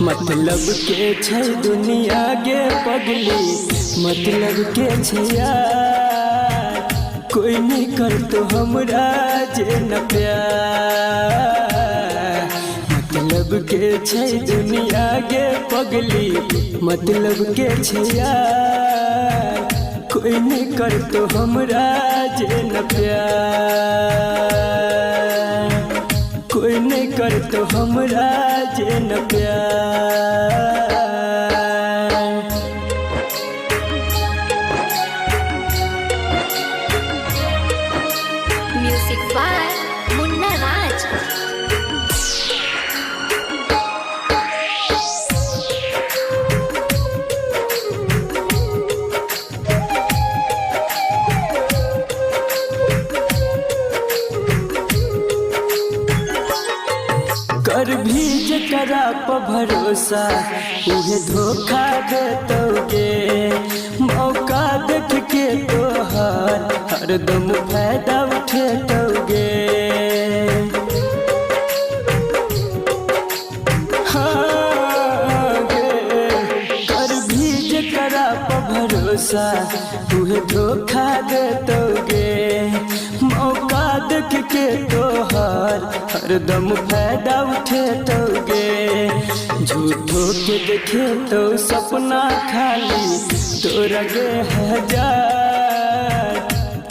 मतलब के छै दुनिया गे पगली, मतलब के छै यार, कोई नहीं कर तो हमरा जे न प्यार। मतलब के छै दुनिया गे पगली, मतलब के छै यार, कोई नहीं कर तो हमरा जे न प्यार, कोई नहीं कर तो हमरा जे न प्यार। म्यूजिक बाय मुन्ना राज। कर भी जकरा पर भरोसा उहे धोखा देतोगे, मौका देख के तोहर हरदम फायदा उठेतोगे। हाँ गे, कर भी जकरा पर भरोसा उहे धोखा देतोगे, मौका देख के तोहर हरदम फायदा उठेतोगे। झूठो के देखे तो सपना खाली तोरा गे हजार,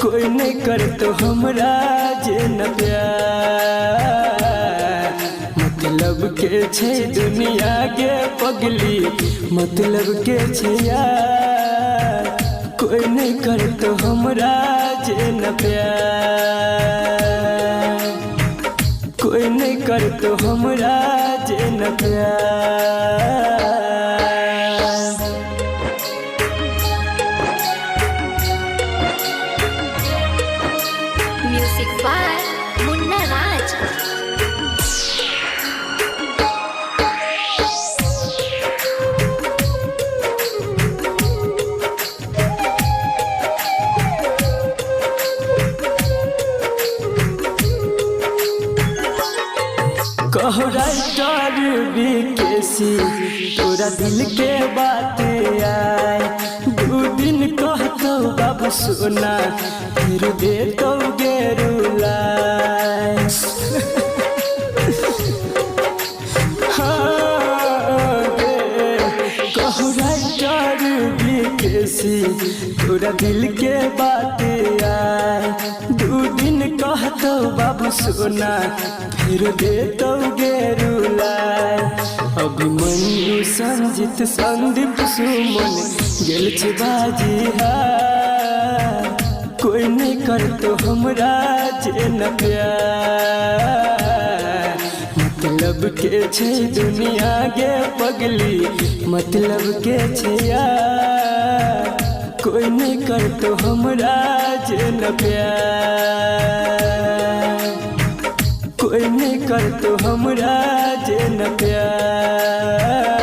कोई नहीं कर तो हमरा जे न प्यार। मतलब के छै दुनिया गे पगली, मतलब के छै यार, कोई नहीं कर तो हमरा जे न प्यार, कोई नहीं कर तो हमरा जे न प्यार। म्यूजिक बाय मुन्ना राज। कहो राइटर बीकेसी तोरा दिल के बात आए, दू दिन कहतो बाबू सोना फिर देतो गे रुलाए। हाँ गे, कहो राइटर बीकेसी तोरा दिल के बात आए, दू दिन कहतो बाबू सोना फिर देतो गे रुलाए। अभिमन्यु संजित संदीप सुमन गेल छै बाजी हार, कोई नहीं कर तो हमरा जे न प्यार। मतलब के छै दुनिया गे पगली, मतलब के छै यार, कोई नहीं कर तो हमरा जे न प्यार, कोई नहीं कर तो हमरा जे न प्यार।